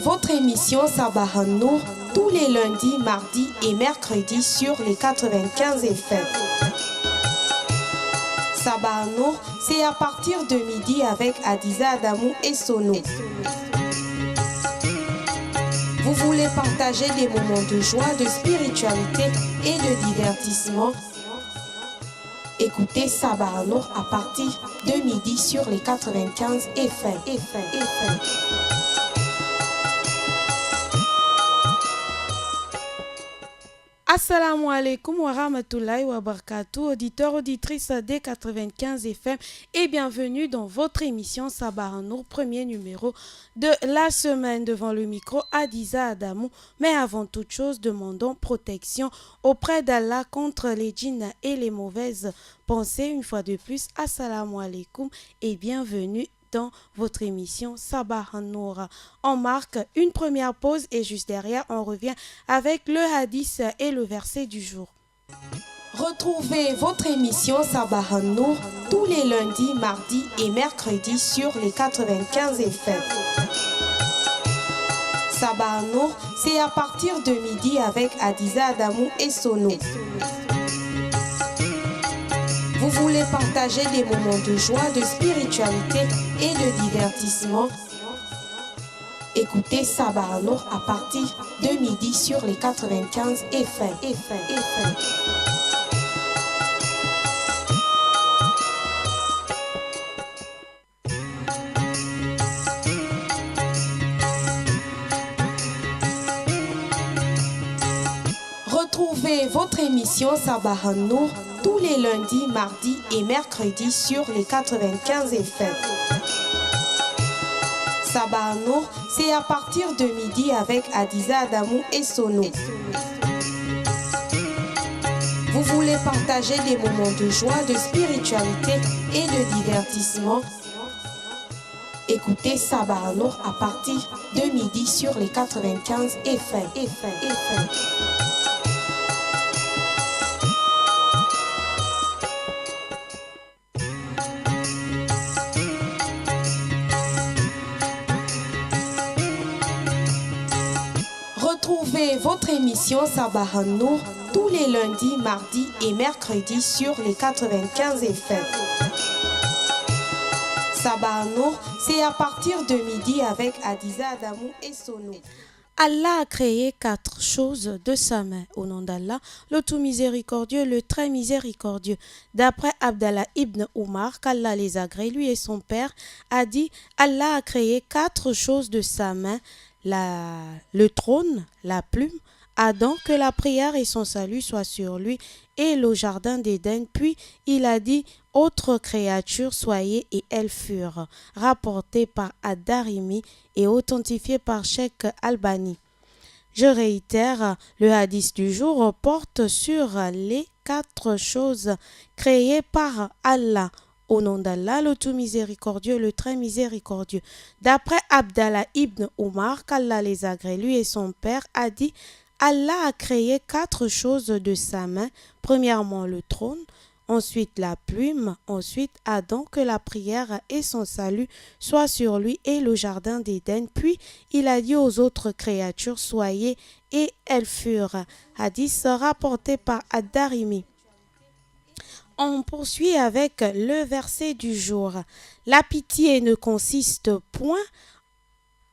votre émission Sabah Nour tous les lundis, mardis et mercredis sur les 95 FM. Sabah Nour, c'est à partir de midi avec Adiza Adamou et Sono. Vous voulez partager des moments de joie, de spiritualité et de divertissement? Écoutez Sabah Nour à partir de midi sur les 95 FM. Assalamu alaikum wa rahmatullahi wa barakatuh, auditeurs, auditrices des 95 FM et bienvenue dans votre émission Sabah Nour, premier numéro de la semaine. Devant le micro, Adiza Adamou, mais avant toute chose, demandons protection auprès d'Allah contre les djinns et les mauvaises pensées. Une fois de plus, assalamu alaikum et bienvenue dans votre émission Sabah Nour. On marque une première pause et juste derrière, on revient avec le hadith et le verset du jour. Retrouvez votre émission Sabah Nour tous les lundis, mardis et mercredis sur les 95 FM. Sabah Nour, c'est à partir de midi avec Adiza Adamou et Sono. Vous voulez partager des moments de joie, de spiritualité et de divertissement? Écoutez Sabah Nour à partir de midi sur les 95 FM. Retrouvez votre émission Sabah Nour tous les lundis, mardis et mercredis sur les 95 FM. Sabah Nour, c'est à partir de midi avec Adiza Adamou et Sono. Vous voulez partager des moments de joie, de spiritualité et de divertissement? Écoutez Sabah Nour à partir de midi sur les 95 FM. Retrouvez votre émission Sabah Nour tous les lundis, mardis et mercredis sur les 95 FM. Sabah Nour, c'est à partir de midi avec Adiza Adamou et Sono. Allah a créé 4 choses de sa main. Au nom d'Allah, le tout miséricordieux, le très miséricordieux. D'après Abdallah ibn Omar, qu'Allah les agrée, lui et son père, a dit Allah a créé 4 choses de sa main. Le trône, la plume, Adam, que la prière et son salut soient sur lui, et le jardin d'Éden. Puis il a dit, autres créatures, soyez, et elles furent. Rapporté par Ad-Darimi et authentifié par Cheikh Albani. Je réitère, le hadith du jour porte sur les 4 choses créées par Allah. Au nom d'Allah, le tout miséricordieux, le très miséricordieux. D'après Abdallah ibn Omar, qu'Allah les agrée, lui et son père, a dit Allah a créé 4 choses de sa main. Premièrement, le trône, ensuite la plume, ensuite Adam, que la prière et son salut soient sur lui, et le jardin d'Éden. Puis il a dit aux autres créatures, soyez, et elles furent. Hadith rapporté par Ad-Darimi. On poursuit avec le verset du jour. La pitié ne consiste point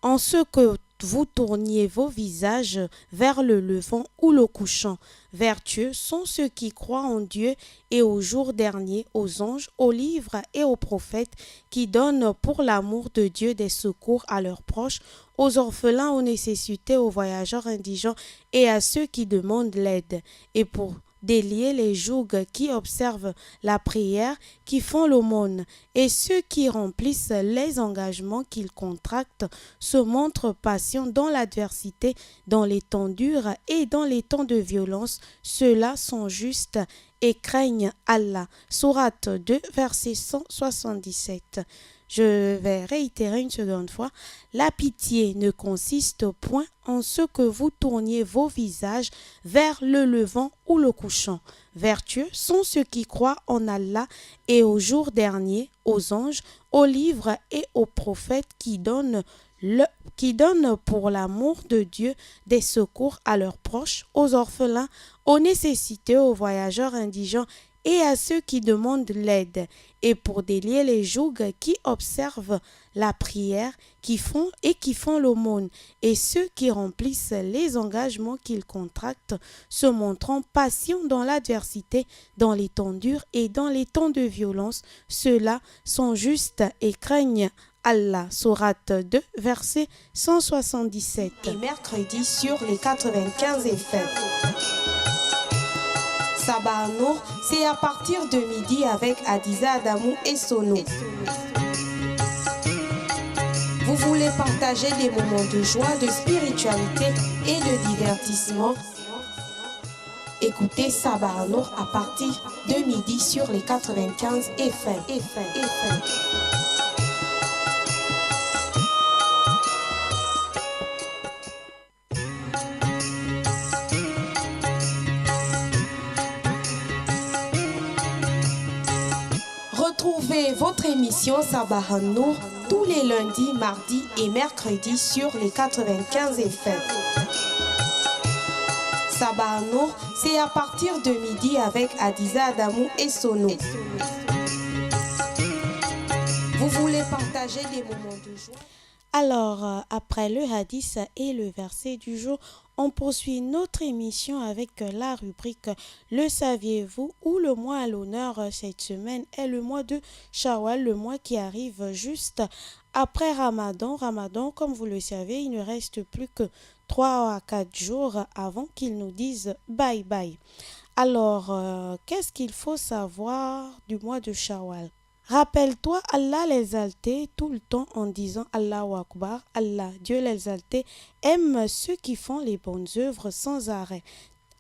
en ce que vous tourniez vos visages vers le levant ou le couchant. Vertueux sont ceux qui croient en Dieu et au jour dernier, aux anges, aux livres et aux prophètes, qui donnent pour l'amour de Dieu des secours à leurs proches, aux orphelins, aux nécessités, aux voyageurs indigents et à ceux qui demandent l'aide. Et pour délier les jougs qui observent la prière, qui font l'aumône, et ceux qui remplissent les engagements qu'ils contractent se montrent patients dans l'adversité, dans les temps durs et dans les temps de violence. Ceux-là sont justes et craignent Allah. Sourate 2, verset 177. Je vais réitérer une seconde fois. La pitié ne consiste point en ce que vous tourniez vos visages vers le levant ou le couchant. Vertueux sont ceux qui croient en Allah et au jour dernier, aux anges, aux livres et aux prophètes, qui donnent qui donnent pour l'amour de Dieu des secours à leurs proches, aux orphelins, aux nécessités, aux voyageurs indigents et à ceux qui demandent l'aide, et pour délier les jougs qui observent la prière, qui font l'aumône, et ceux qui remplissent les engagements qu'ils contractent, se montrant patients dans l'adversité, dans les temps durs et dans les temps de violence. Ceux-là sont justes et craignent Allah. Sourate 2, verset 177. Et mercredi sur les 95 FM. Sabah Nour, c'est à partir de midi avec Hadiza Adamou et Sono. Vous voulez partager des moments de joie, de spiritualité et de divertissement? Écoutez Sabah Nour à partir de midi sur les 95 FM. Retrouvez votre émission Sabah Nour tous les lundis, mardis et mercredis sur les 95 FM. Sabah Nour, c'est à partir de midi avec Hadiza Adamou et Sono. Vous voulez partager des moments de joie? Alors, après le hadith et le verset du jour, on poursuit notre émission avec la rubrique Le saviez-vous, où le mois à l'honneur cette semaine est le mois de Shawwal, le mois qui arrive juste après Ramadan. Ramadan, comme vous le savez, il ne reste plus que 3 à 4 jours avant qu'il nous dise bye bye. Alors, qu'est-ce qu'il faut savoir du mois de Shawwal? Rappelle-toi Allah l'exalté tout le temps en disant Allahu Akbar. Allah, Dieu l'exalté, aime ceux qui font les bonnes œuvres sans arrêt.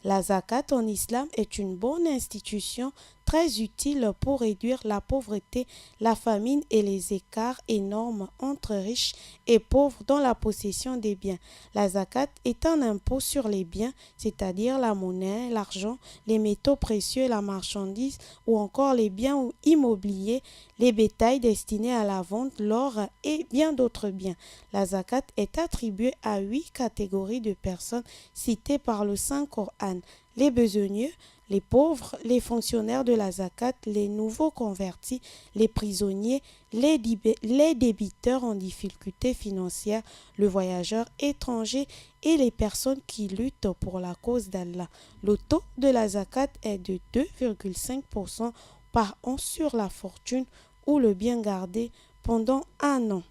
La zakat en islam est une bonne institution très utile pour réduire la pauvreté, la famine et les écarts énormes entre riches et pauvres dans la possession des biens. La zakat est un impôt sur les biens, c'est-à-dire la monnaie, l'argent, les métaux précieux, la marchandise ou encore les biens immobiliers, les bétails destinés à la vente, l'or et bien d'autres biens. La zakat est attribuée à 8 catégories de personnes citées par le Saint-Coran: les besogneux, les pauvres, les fonctionnaires de la zakat, les nouveaux convertis, les prisonniers, les débiteurs en difficulté financière, le voyageur étranger et les personnes qui luttent pour la cause d'Allah. Le taux de la zakat est de 2,5% par an sur la fortune ou le bien gardé pendant un an.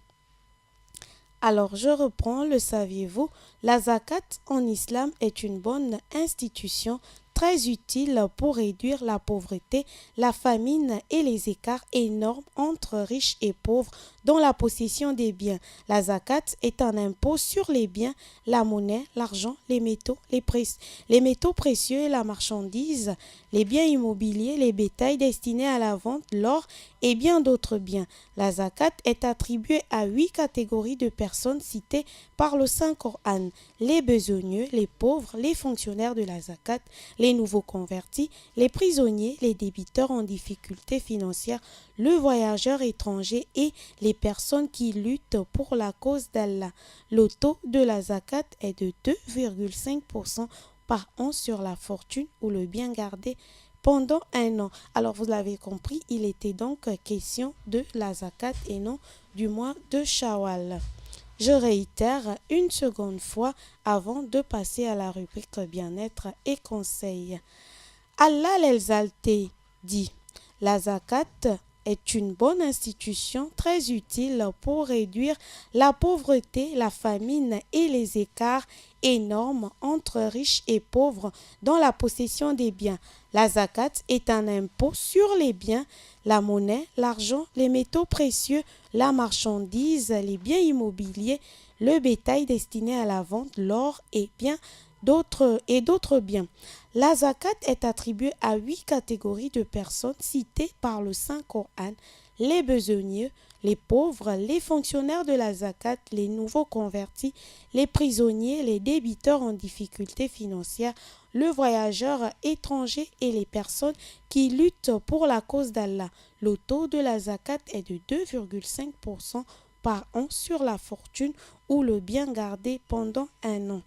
Alors, je reprends, le saviez-vous? La zakat en islam est une bonne institution très utile pour réduire la pauvreté, la famine et les écarts énormes entre riches et pauvres dans la possession des biens. La zakat est un impôt sur les biens, la monnaie, l'argent, les métaux précieux et la marchandise, les biens immobiliers, les bétails destinés à la vente, l'or et bien d'autres biens. La zakat est attribuée à 8 catégories de personnes citées par le Saint-Coran: les besogneux, les pauvres, les fonctionnaires de la zakat, les nouveaux convertis, les prisonniers, les débiteurs en difficulté financière, le voyageur étranger et les personnes qui luttent pour la cause d'Allah. Le taux de la zakat est de 2,5% par an sur la fortune ou le bien gardé pendant un an. Alors vous l'avez compris, il était donc question de la zakat et non du mois de Shawwal. Je réitère une seconde fois avant de passer à la rubrique bien-être et conseils. Allah l'exalté dit: la zakat est une bonne institution très utile pour réduire la pauvreté, la famine et les écarts énormes entre riches et pauvres dans la possession des biens. La zakat est un impôt sur les biens, la monnaie, l'argent, les métaux précieux, la marchandise, les biens immobiliers, le bétail destiné à la vente, l'or et d'autres biens. La zakat est attribuée à 8 catégories de personnes citées par le Saint-Coran: les besogneux, les pauvres, les fonctionnaires de la zakat, les nouveaux convertis, les prisonniers, les débiteurs en difficulté financière, le voyageur étranger et les personnes qui luttent pour la cause d'Allah. Le taux de la zakat est de 2,5% par an sur la fortune ou le bien gardé pendant un an.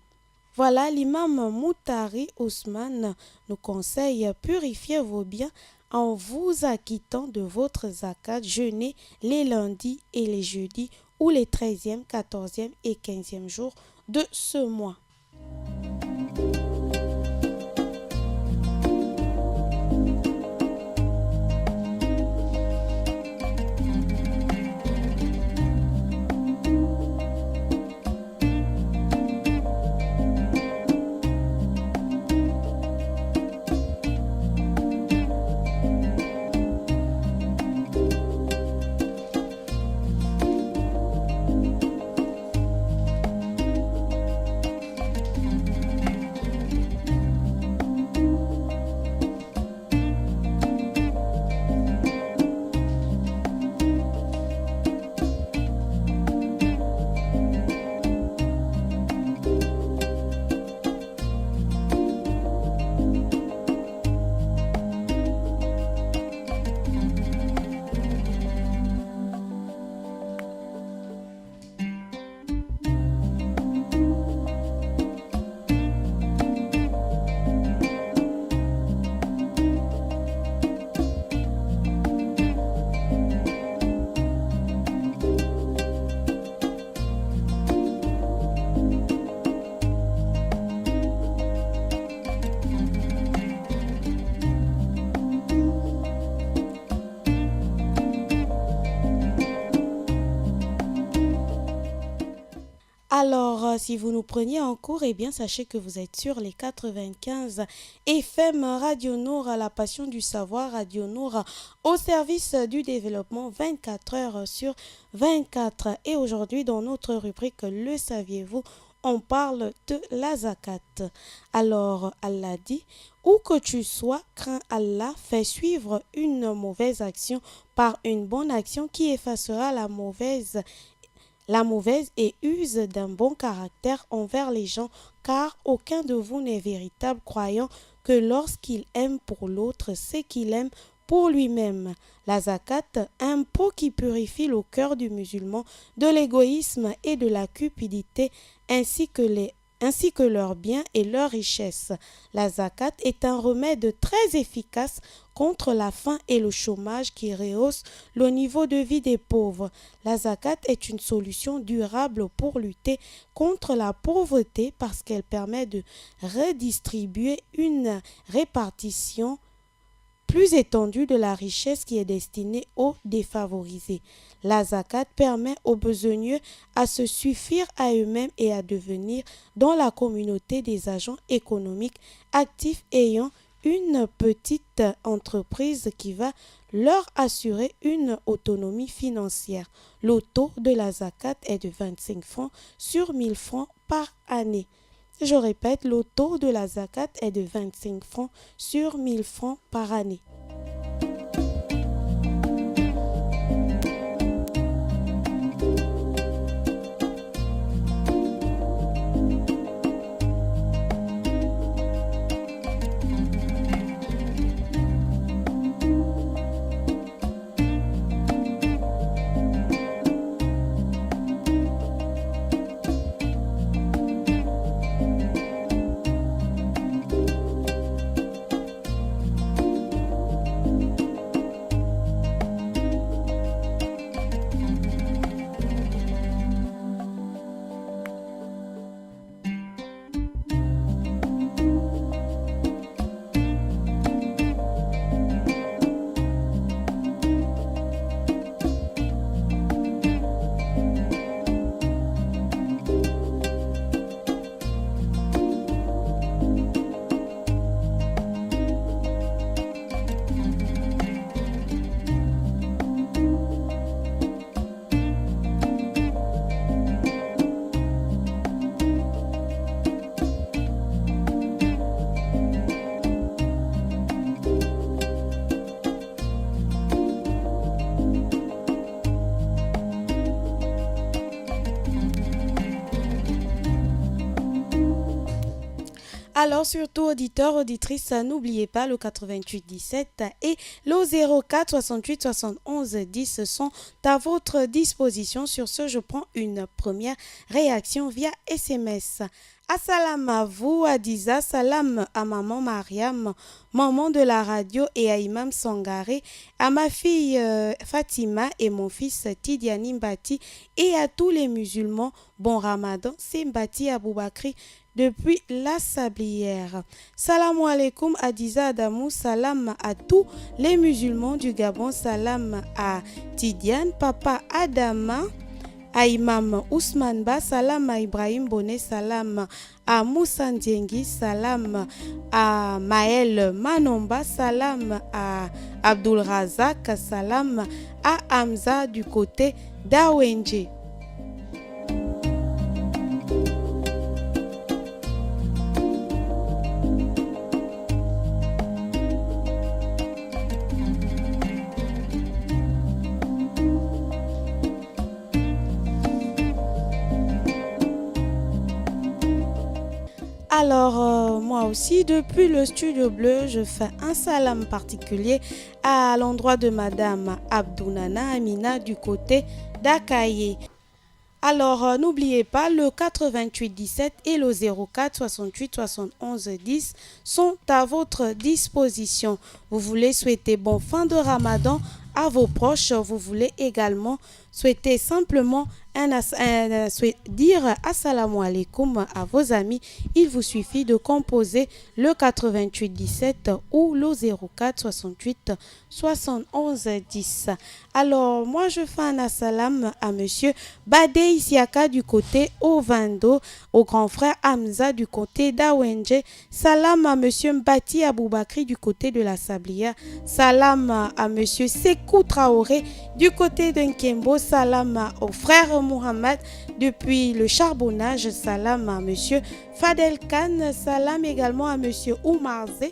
Voilà, l'imam Moutari Ousmane nous conseille: purifiez vos biens en vous acquittant de votre zakat, jeûnez les lundis et les jeudis ou les 13e, 14e et 15e jours de ce mois. Alors, si vous nous preniez en cours, eh bien, sachez que vous êtes sur les 95 FM Radio Nour, la passion du savoir, Radio Nour, au service du développement 24 heures sur 24. Et aujourd'hui, dans notre rubrique Le saviez-vous, on parle de la zakat. Alors, Allah dit: où que tu sois, crains Allah, fais suivre une mauvaise action par une bonne action qui effacera la mauvaise et use d'un bon caractère envers les gens, car aucun de vous n'est véritable croyant que lorsqu'il aime pour l'autre ce qu'il aime pour lui-même. La zakat, impôt qui purifie le cœur du musulman de l'égoïsme et de la cupidité, ainsi que leurs biens et leurs richesses. La zakat est un remède très efficace contre la faim et le chômage qui rehausse le niveau de vie des pauvres. La zakat est une solution durable pour lutter contre la pauvreté parce qu'elle permet de redistribuer une répartition plus étendue de la richesse qui est destinée aux défavorisés. La zakat permet aux besogneux à se suffire à eux-mêmes et à devenir dans la communauté des agents économiques actifs ayant une petite entreprise qui va leur assurer une autonomie financière. Le taux de la zakat est de 25 francs sur 1000 francs par année. Je répète, le taux de la zakat est de 25 francs sur 1000 francs par année. Alors, surtout, auditeurs, auditrices, n'oubliez pas le 88 17 et le 04 68 71 10 sont à votre disposition. Sur ce, je prends une première réaction via SMS. Assalam à vous, Adiza. Salam à maman Mariam, maman de la radio, et à Imam Sangaré, à ma fille Fatima et mon fils Tidiane Mbati, et à tous les musulmans. Bon Ramadan, c'est Mbati Aboubakri depuis la Sablière. Salam alaikum Adiza Adamou, salam à tous les musulmans du Gabon, salam à Tidiane, papa Adama, à Imam Ousmane Ba, salam à Ibrahim Bonnet, salam à Moussa Ndiengi, salam à Maël Manomba, salam à Abdul Razak, salam à Hamza du côté d'Awenje. Alors, moi aussi, depuis le studio bleu, je fais un salam particulier à l'endroit de Madame Abdounana Amina du côté d'Akaye. Alors, n'oubliez pas, le 88 17 et le 04 68 71 10 sont à votre disposition. Vous voulez souhaiter bon fin de Ramadan à vos proches, vous voulez également souhaiter simplement dire assalamu alaikum à vos amis, il vous suffit de composer le 88 17 ou le 04 68 71 10. Alors, moi, je fais un assalam à monsieur Badé Isiaka du côté Ovando, au grand frère Hamza du côté d'Awenje. Salam à monsieur Mbati Aboubakri du côté de la Sablière. Salam à monsieur Sekou Traoré du côté d'Nkembo. Salam au frère Mohamed depuis le charbonnage. Salam à monsieur Fadel Khan. Salam également à monsieur Oumarze.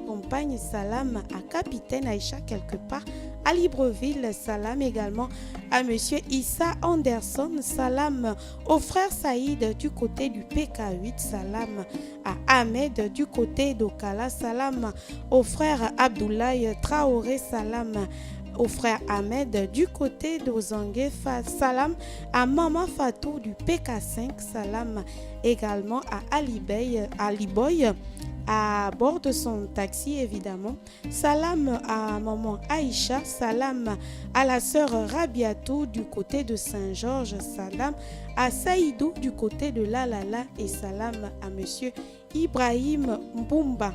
Compagne, salam à Capitaine Aïcha quelque part à Libreville. Salam également à monsieur Issa Anderson. Salam au frère Saïd du côté du PK8. Salam à Ahmed du côté d'Okala. Salam au frère Abdoulaye Traoré. Salam au frère Ahmed du côté d'Ozangue. Salam à Maman Fatou du PK5. Salam également à Aliboy à bord de son taxi évidemment. Salam à maman Aïcha. Salam à la sœur Rabiatou du côté de Saint-Georges. Salam à Saïdou du côté de Lalala et salam à monsieur Ibrahim Mboumba.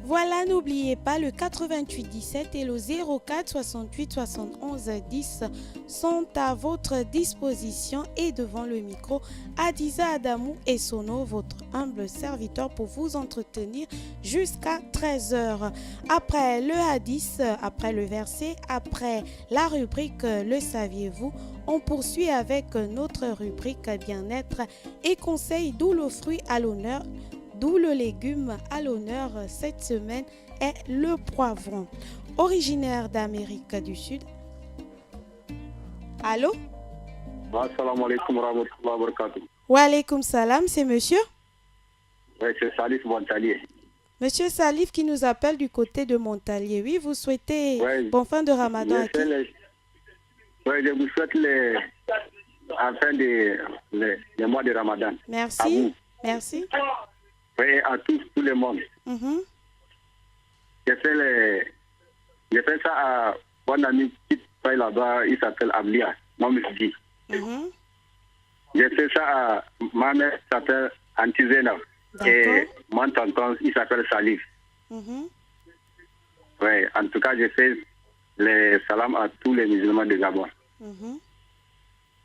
Voilà, n'oubliez pas, le 88 17 et le 04 68 71 10 sont à votre disposition et devant le micro, Adiza Adamou et Sono, votre humble serviteur pour vous entretenir jusqu'à 13h. Après le hadith, après le verset, après la rubrique Le saviez-vous, on poursuit avec notre rubrique Bien-être et conseils, d'où le fruit à l'honneur. D'où le légume à l'honneur cette semaine est le poivron. Originaire d'Amérique du Sud. Allô? Assalamu alaikum wa rahmatullahi wa barakatuh. Wa alaikum salam, c'est monsieur? Oui, c'est Salif Montalier. Monsieur Salif qui nous appelle du côté de Montalier. Oui, vous souhaitez bon fin de Ramadan à qui? Oui, je vous souhaite en fin de mois de Ramadan. Merci. Merci. Oui, à tous le monde. J'ai fait ça à mon ami qui travaille là-bas, il s'appelle Ablia, non Misdi. J'ai fait ça à ma mère qui s'appelle Antizena et mon tonton, il s'appelle Salif. Ouais, en tout cas, je fais les salams à tous les musulmans de Gabon.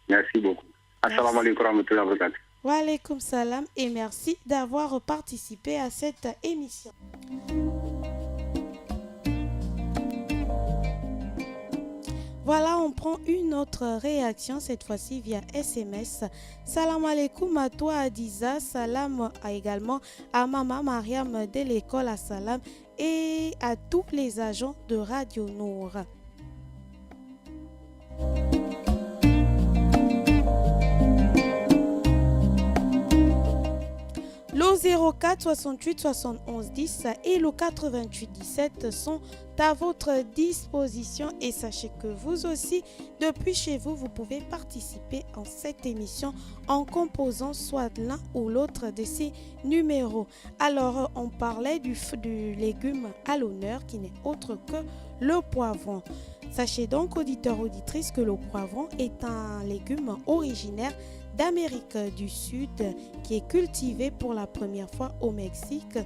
Merci beaucoup. Assalamu alaikum wa rahmatullahi wa barakatuh. Wa alaikum salam et merci d'avoir participé à cette émission. Voilà, on prend une autre réaction, cette fois-ci via SMS. Salam alaikum à toi Adiza, salam également à Maman Mariam de l'école à Salam et à tous les agents de Radio Nour. Le 04 68 71 10 et le 88 17 sont à votre disposition et sachez que vous aussi, depuis chez vous, vous pouvez participer en cette émission en composant soit l'un ou l'autre de ces numéros. Alors, on parlait du légume à l'honneur qui n'est autre que le poivron. Sachez donc, auditeurs, auditrices, que le poivron est un légume originaire d'Amérique du Sud qui est cultivé pour la première fois au Mexique.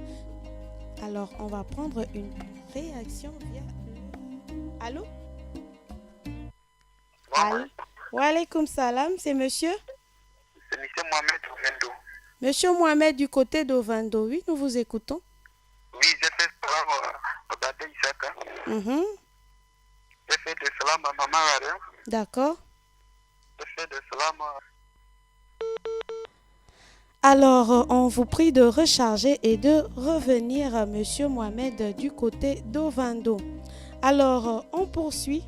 Alors, on va prendre une réaction via... Allô? Allô? Wa alaikum salam, c'est monsieur? C'est monsieur Mohamed Ovendo. Monsieur Mohamed du côté d'Ovendo, oui, nous vous écoutons. Oui, j'ai fait salam à Baba Isaka. J'ai fait des salam à Maman Maria. D'accord. J'ai fait des salam à... Alors, on vous prie de recharger et de revenir, monsieur Mohamed, du côté d'Ovendo. Alors, on poursuit.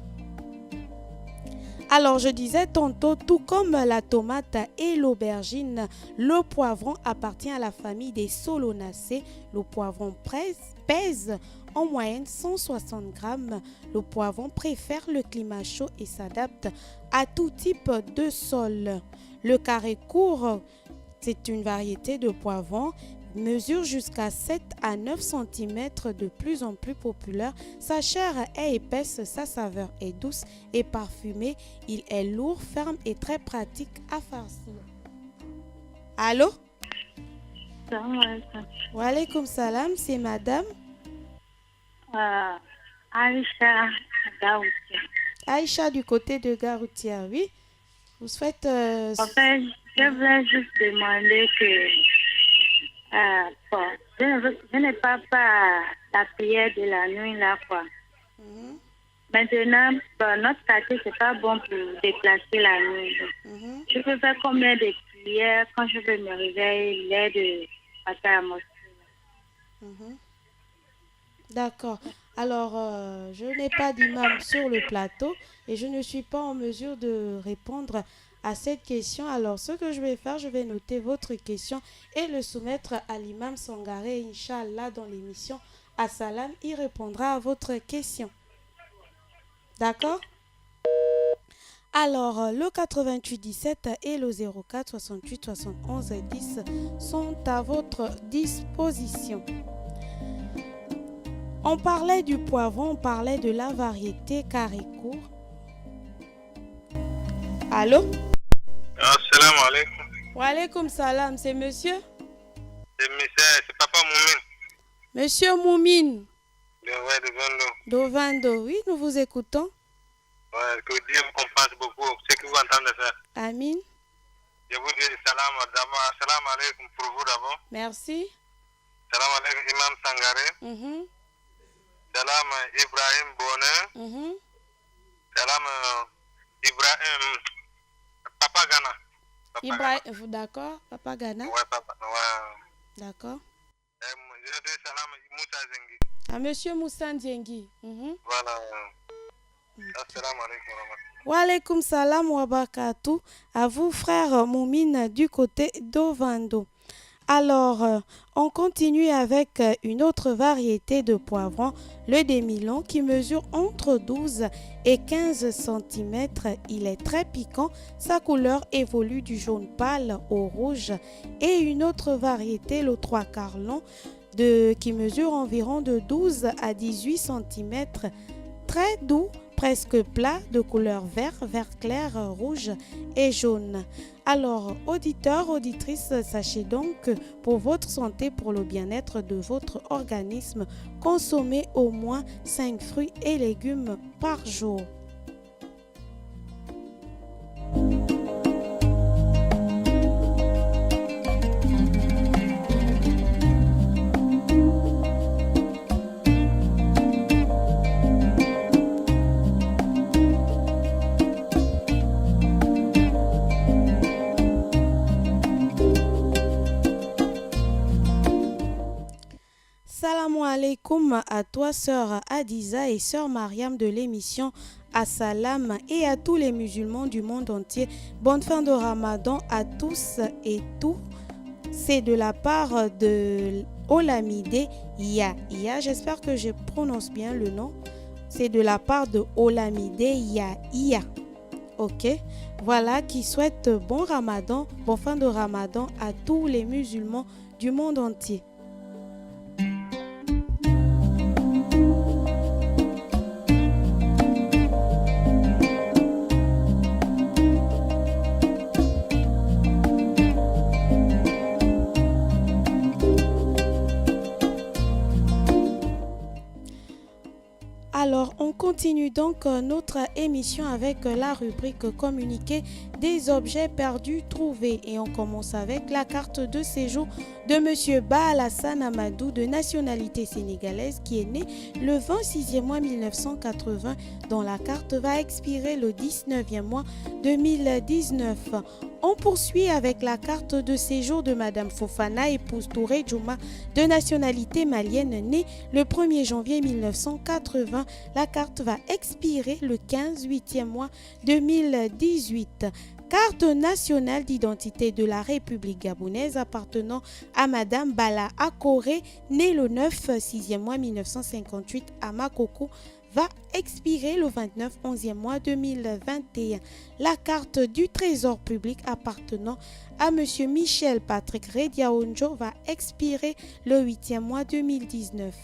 Alors, je disais tantôt, tout comme la tomate et l'aubergine, le poivron appartient à la famille des solanacées. Le poivron pèse en moyenne 160 grammes. Le poivron préfère le climat chaud et s'adapte à tout type de sol. Le carré court, c'est une variété de poivron, mesure jusqu'à 7 à 9 cm, de plus en plus populaire. Sa chair est épaisse, sa saveur est douce et parfumée. Il est lourd, ferme et très pratique à farcir. Allô? Wa alaikum salam, c'est madame? Aïcha Gaoutia. Aïcha du côté de Garoutia, oui. Vous souhaitez... En fait, je voulais juste demander que je n'ai pas la prière de la nuit là quoi. Maintenant, dans notre quartier, c'est pas bon pour déplacer la nuit. Je peux faire combien de prières quand je veux me réveiller, l'aide de passer à la mosquée. D'accord. Alors, je n'ai pas d'imam sur le plateau et je ne suis pas en mesure de répondre à cette question. Alors, ce que je vais faire, je vais noter votre question et le soumettre à l'imam Sangaré, Inch'Allah, dans l'émission Assalam. Il répondra à votre question. D'accord? Alors, le 88 17 et le 04 68 71 10 sont à votre disposition. On parlait du poivron, on parlait de la variété carré court. Allô? Assalamu alaikum. Wa alaikum salam, c'est monsieur? C'est Papa Moumine. Monsieur Moumine. Ouais, de Vendo. D'Ovendo, oui, nous vous écoutons. Ouais, que Dieu vous compense beaucoup, ce que vous entendez faire. Amin. Je vous dis salam alaikum pour vous d'abord. Merci. Salam alaikum Imam Sangaré. Salam Ibrahim Bonheur. Salam Ibrahim Papa Gana. Ibrahim, d'accord, Papa Gana. Ouais, Papa. Ouais. D'accord. Je dis salam Moussa Zengi. À monsieur Moussa Zengi. Voilà. Assalamu alaikum. Wa alaikum salam wa barakatuh. À vous, frère Moumine, du côté d'Ovendo. Alors, on continue avec une autre variété de poivron, le demi-long, qui mesure entre 12 et 15 cm. Il est très piquant, sa couleur évolue du jaune pâle au rouge. Et une autre variété, le trois quarts long, qui mesure environ de 12 à 18 cm. Très doux, presque plat, de couleur vert, vert clair, rouge et jaune. Alors, auditeurs, auditrices, sachez donc que pour votre santé, pour le bien-être de votre organisme, consommez au moins 5 fruits et légumes par jour. Salam alaikum à toi, sœur Adiza et sœur Mariam de l'émission Assalam et à tous les musulmans du monde entier. Bonne fin de Ramadan à tous et tout. C'est de la part de Olamide Ya. J'espère que je prononce bien le nom. C'est de la part de Olamide Ya. Ok, voilà, qui souhaite bon Ramadan, bonne fin de Ramadan à tous les musulmans du monde entier. Alors, on continue donc notre émission avec la rubrique communiquer des objets perdus trouvés et on commence avec la carte de séjour de M. Ba Alassane Amadou de nationalité sénégalaise qui est né le 26e mois 1980 dont la carte va expirer le 19e mois 2019. On poursuit avec la carte de séjour de Madame Fofana, épouse Touré Djouma, de nationalité malienne, née le 1er janvier 1980. La carte va expirer le 15e mois 2018. Carte nationale d'identité de la République gabonaise appartenant à Madame Bala Akoré, née le 9e mois 1958 à Makoko, va expirer le 11e mois 2021. La carte du Trésor public appartenant à M. Michel Patrick Rediaonjo va expirer le 8e mois 2019.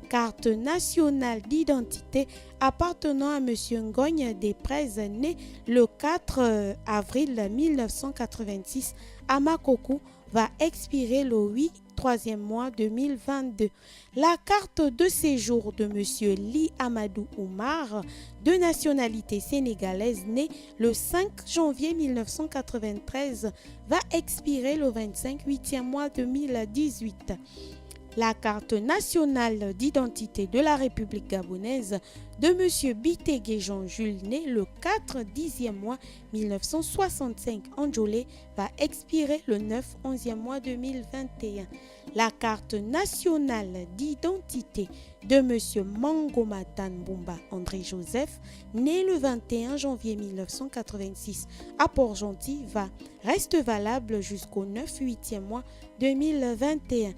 Carte nationale d'identité appartenant à M. Ngogne Desprez, né le 4 avril 1986 à Makoko, va expirer le 3e mois 2022. La carte de séjour de M. Li Amadou Oumar, de nationalité sénégalaise, né le 5 janvier 1993, va expirer le 8e mois 2018. La carte nationale d'identité de la République gabonaise de M. Bitégué Jean-Jules, né le 10e mois 1965 en Djolé, va expirer le 11e mois 2021. La carte nationale d'identité de M. Mangomatan Boumba André Joseph, né le 21 janvier 1986 à Port-Gentil, reste valable jusqu'au 9-8e mois 2021.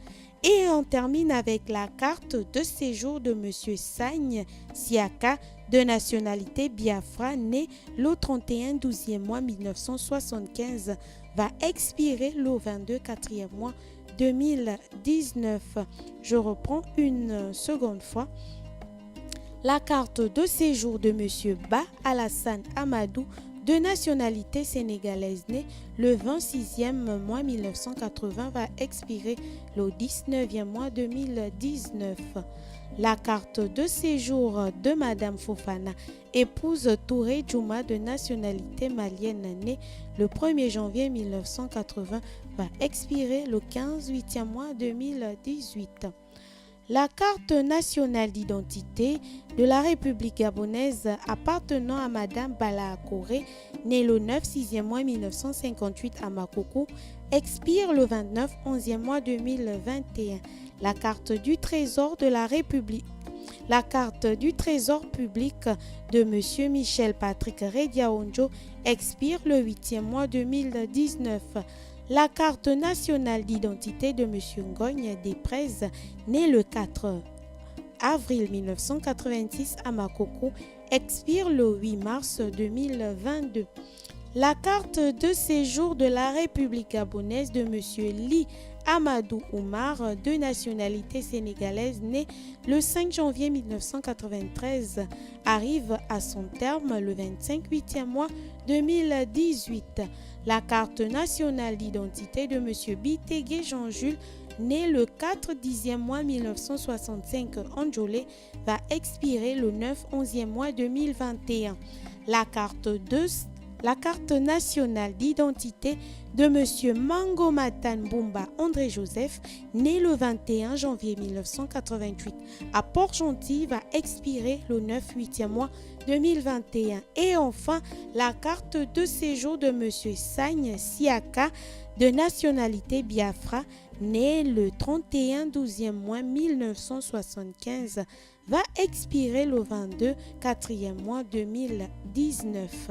Et on termine avec la carte de séjour de M. Sagne Siaka, de nationalité Biafra, né le 31-12e mois 1975, va expirer le 22-4e mois 2019. Je reprends une seconde fois. La carte de séjour de M. Ba Alassane Amadou, de nationalité sénégalaise, né le 26e mois 1980, va expirer le 19e mois 2019. La carte de séjour de Madame Fofana, épouse Touré Djouma, de nationalité malienne, née le 1er janvier 1980, va expirer le 15-8e mois 2018. La carte nationale d'identité de la République gabonaise appartenant à Madame Bala Akoré, née le 9-6e mois 1958 à Makoko, expire le 29-11e mois 2021. La carte du Trésor de la République. La carte du Trésor public de M. Michel Patrick Rediaonjo expire le 8e mois 2019. La carte nationale d'identité de M. Ngogne Desprez, né le 4 avril 1986 à Makoko, expire le 8 mars 2022. La carte de séjour de la République gabonaise de M. Li Amadou Oumar, de nationalité sénégalaise, né le 5 janvier 1993, arrive à son terme le 25e mois 2018. La carte nationale d'identité de M. Bitegué Jean-Jules, né le 4/10e mois 1965 en Djolé, va expirer le 9/11e mois 2021. La carte nationale d'identité de M. Mangomatan Boumba André Joseph, né le 21 janvier 1988 à Port-Gentil, va expirer le 9/8e mois 2021. Et enfin, la carte de séjour de M. Sagne Siaka, de nationalité Biafra, né le 31/12e mois 1975, va expirer le 22/4e mois 2019.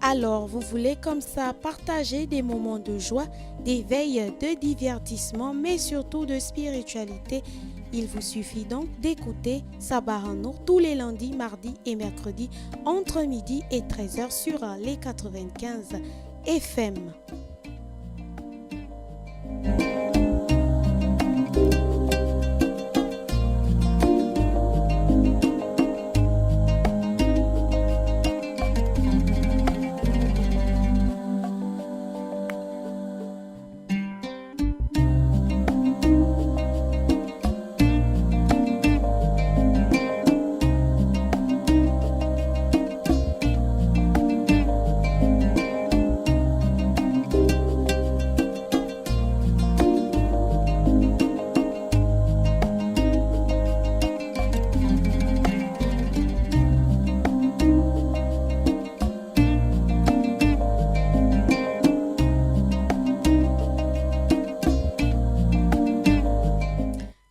Alors, vous voulez comme ça partager des moments de joie, des veilles de divertissement, mais surtout de spiritualité. Il vous suffit donc d'écouter Sabah Nour tous les lundis, mardis et mercredis entre midi et 13h sur les 95 FM.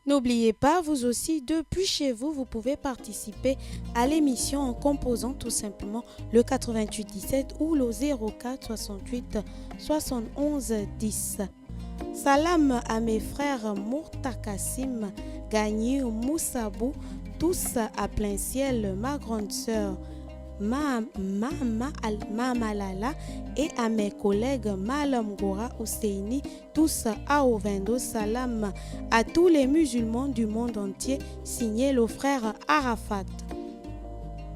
N'oubliez pas, vous aussi, depuis chez vous, vous pouvez participer à l'émission en composant tout simplement le 88 17 ou le 04 68 71 10. Salam à mes frères Mourtakassim, Gagné, Moussabou, tous à plein ciel, ma grande sœur Malala et à mes collègues Malam Gora Ousseini, tous à Ovendo. Salam à tous les musulmans du monde entier, signé le frère Arafat.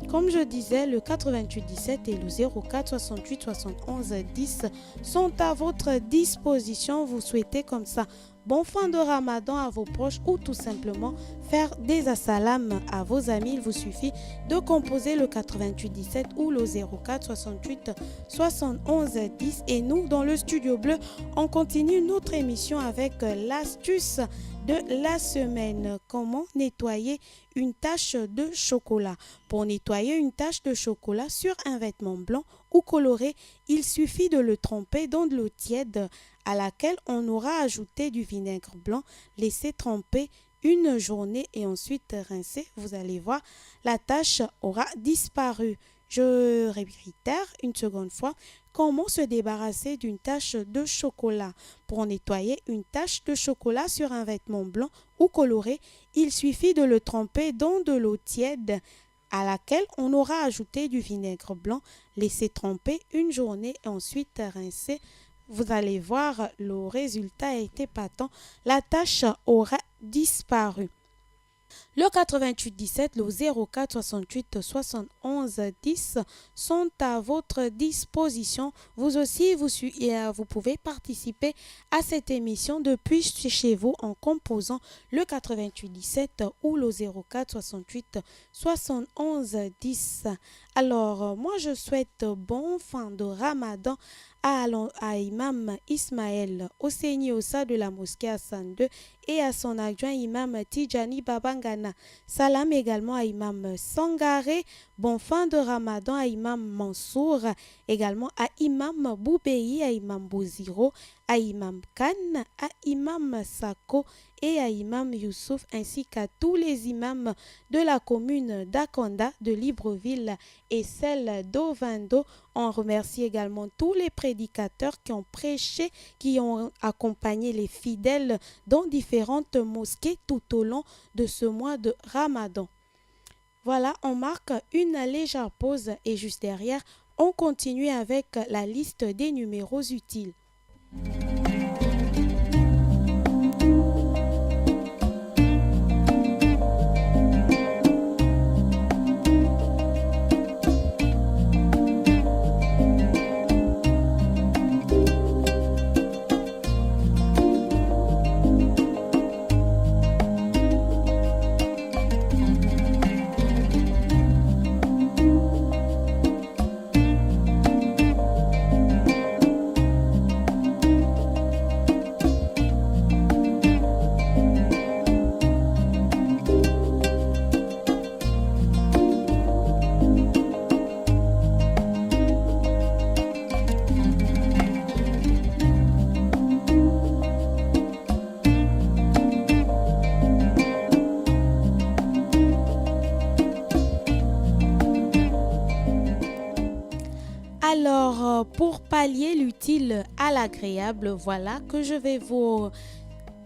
Comme je disais, le 88 17 et le 04 68 71 10 sont à votre disposition. Vous souhaitez comme ça bon fin de Ramadan à vos proches ou tout simplement faire des assalam à vos amis. Il vous suffit de composer le 88 17 ou le 04 68 71 10. Et nous, dans le studio bleu, on continue notre émission avec l'astuce de la semaine. Comment nettoyer une tache de chocolat? Pour nettoyer une tache de chocolat sur un vêtement blanc ou coloré, il suffit de le tremper dans de l'eau tiède à laquelle on aura ajouté du vinaigre blanc, laisser tremper une journée et ensuite rincer. Vous allez voir, la tache aura disparu. Je réitère une seconde fois. Comment se débarrasser d'une tache de chocolat? Pour nettoyer une tache de chocolat sur un vêtement blanc ou coloré, il suffit de le tremper dans de l'eau tiède à laquelle on aura ajouté du vinaigre blanc, laisser tremper une journée et ensuite rincer. Vous allez voir, le résultat est épatant. La tache aura disparu. Le 88 17, le 04 68 71 10 sont à votre disposition. Vous aussi, vous pouvez participer à cette émission depuis chez vous en composant le 88 17 ou le 04 68 71 10. Alors, moi, je souhaite bon fin de Ramadan à Imam Ismaël Oseni Ossa de la mosquée Hassan II et à son adjoint Imam Tijani Babangana. Salam également à Imam Sangare. Bon fin de Ramadan à Imam Mansour, également à Imam Boubei, à Imam Bouziro, à Imam Khan, à Imam Sako et à Imam Youssouf, ainsi qu'à tous les imams de la commune d'Akonda, de Libreville et celle d'Ovando. On remercie également tous les prédicateurs qui ont prêché, qui ont accompagné les fidèles dans différentes mosquées tout au long de ce mois de Ramadan. Voilà, on marque une légère pause et juste derrière, on continue avec la liste des numéros utiles. Alors, pour pallier l'utile à l'agréable, voilà que je vais vous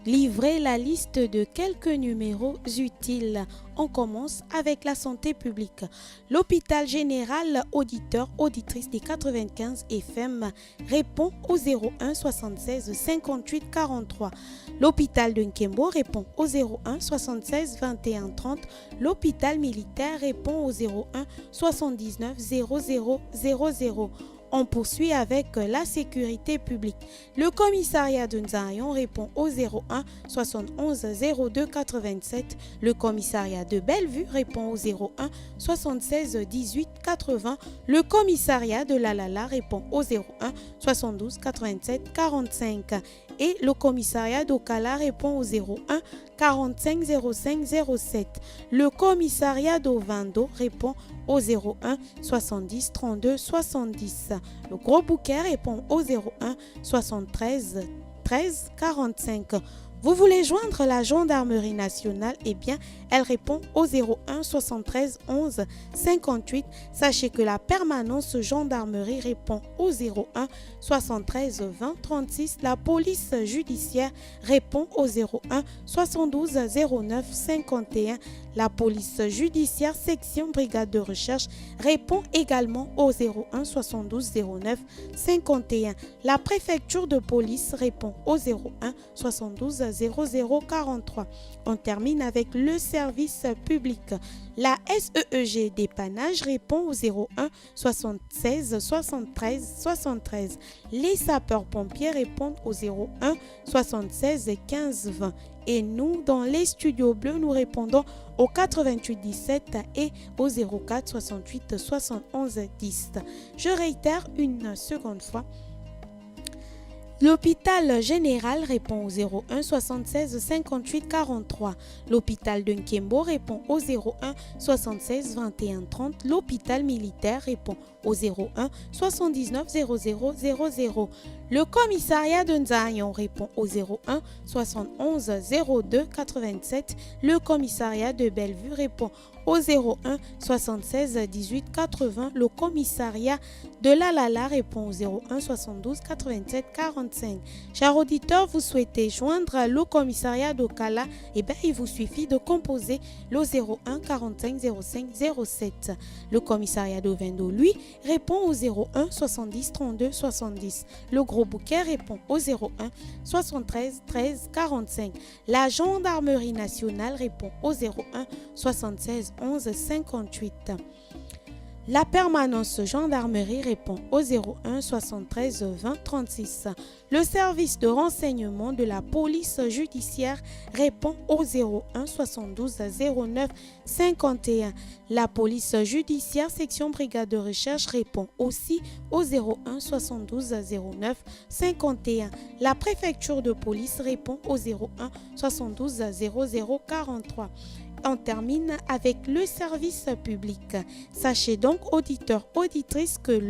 livrer la liste de quelques numéros utiles. On commence avec la santé publique. L'hôpital général auditrice des 95 FM répond au 01 76 58 43. L'hôpital de Nkembo répond au 01 76 21 30. L'hôpital militaire répond au 01 79 00 00. On poursuit avec la sécurité publique. Le commissariat de Nzayon répond au 01 71 02 87. Le commissariat de Bellevue répond au 01 76 18 80. Le commissariat de Lalala répond au 01 72 87 45. Et le commissariat d'Okala répond au 01 45 05 07. Le commissariat d'Ovando répond au 01 70 32 70. Le Gros Bouquet répond au 01 73 13 45. Vous voulez joindre la gendarmerie nationale? Eh bien, elle répond au 01 73 11 58. Sachez que la permanence gendarmerie répond au 01 73 20 36. La police judiciaire répond au 01 72 09 51. La police judiciaire section brigade de recherche répond également au 01 72 09 51. La préfecture de police répond au 01 72 00 43. On termine avec le service public. La SEEG dépannage répond au 01 76 73 73. Les sapeurs-pompiers répondent au 01 76 15 20. Et nous, dans les studios bleus, nous répondons au 88 17 et au 04 68 71 10. Je réitère une seconde fois. L'hôpital général répond au 01 76 58 43. L'hôpital de Nkembo répond au 01 76 21 30. L'hôpital militaire répond au 01 79 00 00. Le commissariat de Nzayon répond au 01 71 02 87. Le commissariat de Bellevue répond au 01 76 18 80. Le commissariat de Lalala répond au 01 72 87 45. Chers auditeurs, vous souhaitez joindre le commissariat d'Okala? Eh bien, il vous suffit de composer le 01 45 05 07. Le commissariat d'Ovendo, lui, répond au 01 70 32 70. Le Gros Bouquet répond au 01 73 13 45. La gendarmerie nationale répond au 01 76 11 58. La permanence gendarmerie répond au 01 73 20 36. Le service de renseignement de la police judiciaire répond au 01 72 09 51. La police judiciaire section brigade de recherche répond aussi au 01 72 09 51. La préfecture de police répond au 01 72 00 43. On termine avec le service public. Sachez donc, auditeurs, auditrices, que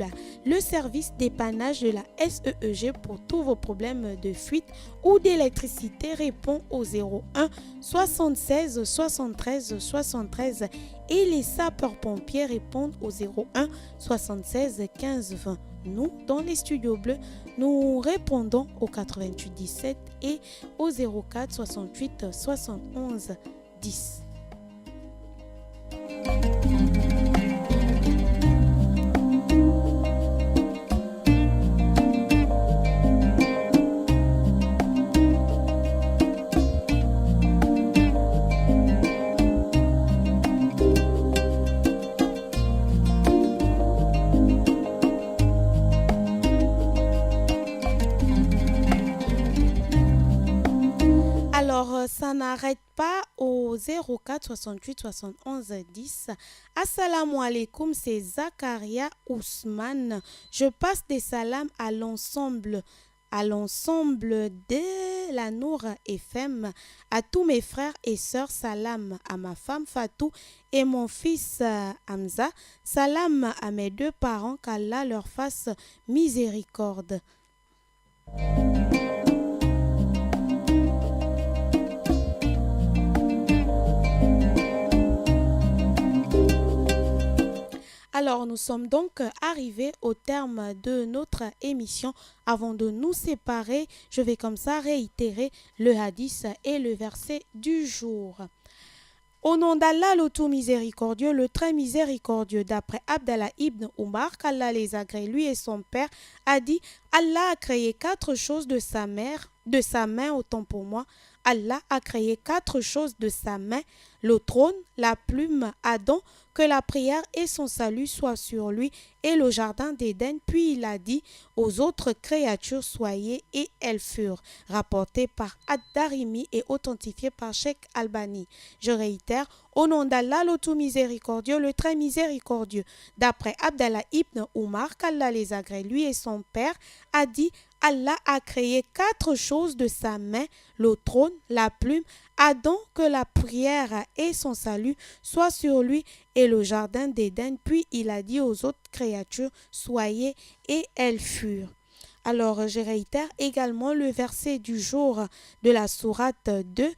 le service dépannage de la SEEG pour tous vos problèmes de fuite ou d'électricité répond au 01 76 73 73 et les sapeurs-pompiers répondent au 01 76 15 20. Nous, dans les studios bleus, nous répondons au 88 17 et au 04 68 71 10. Alors, ça n'arrête pas au 04 68 71 10. Assalamu alaikum, c'est Zakaria Ousmane. Je passe des salams à l'ensemble de la Nour FM, à tous mes frères et sœurs, salam à ma femme Fatou et mon fils Hamza, salam à mes deux parents, qu'Allah leur fasse miséricorde. Alors, nous sommes donc arrivés au terme de notre émission. Avant de nous séparer, je vais comme ça réitérer le hadith et le verset du jour. Au nom d'Allah, le tout miséricordieux, le très miséricordieux, d'après Abdallah ibn Omar, qu'Allah les agrée, lui et son père, a dit: Allah a créé 4 choses de sa main, autant pour moi. Allah a créé 4 choses de sa main, le trône, la plume, Adam, que la prière et son salut soient sur lui, et le jardin d'Éden. Puis il a dit aux autres créatures: soyez, et elles furent. Rapporté par Ad-Darimi et authentifié par Cheikh Albani. Je réitère, au nom d'Allah, le tout miséricordieux, le très miséricordieux, d'après Abdallah ibn Omar, qu'Allah les agrée, lui et son père, a dit: Allah a créé 4 choses de sa main, le trône, la plume, Adam, que la prière et son salut soient sur lui, et le jardin d'Éden. Puis il a dit aux autres créatures: soyez, et elles furent. Alors je réitère également le verset du jour de la sourate 2,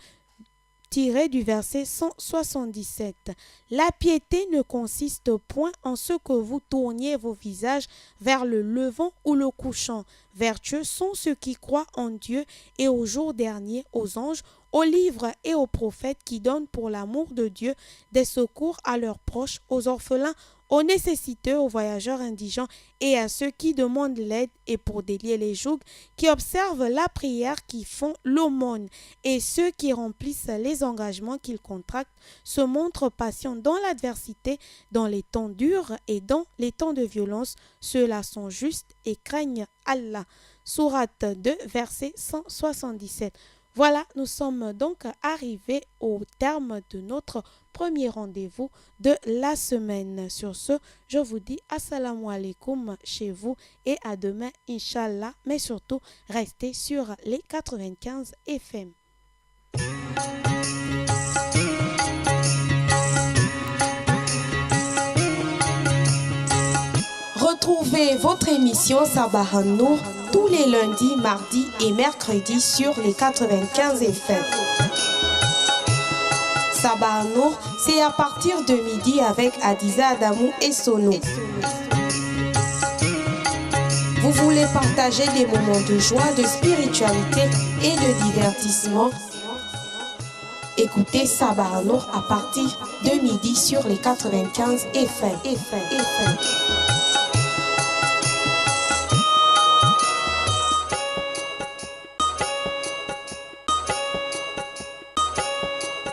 tiré du verset 177. La piété ne consiste point en ce que vous tourniez vos visages vers le levant ou le couchant. Vertueux sont ceux qui croient en Dieu et au jour dernier, aux anges, aux livres et aux prophètes, qui donnent pour l'amour de Dieu des secours à leurs proches, aux orphelins, aux nécessiteux, aux voyageurs indigents et à ceux qui demandent l'aide, et pour délier les jougs, qui observent la prière, qui font l'aumône, et ceux qui remplissent les engagements qu'ils contractent, se montrent patients dans l'adversité, dans les temps durs et dans les temps de violence. Ceux-là sont justes et craignent Allah. Sourate 2, verset 177. Voilà, nous sommes donc arrivés au terme de notre premier rendez-vous de la semaine. Sur ce, je vous dis assalamu alaikum chez vous et à demain, Inch'Allah. Mais surtout, restez sur les 95 FM. Retrouvez votre émission Sabah Nour tous les lundis, mardis et mercredis sur les 95 FM. Sabah Nour, c'est à partir de midi avec Adiza Adamou et Sono. Vous voulez partager des moments de joie, de spiritualité et de divertissement? Écoutez Sabah Nour à partir de midi sur les 95 FM.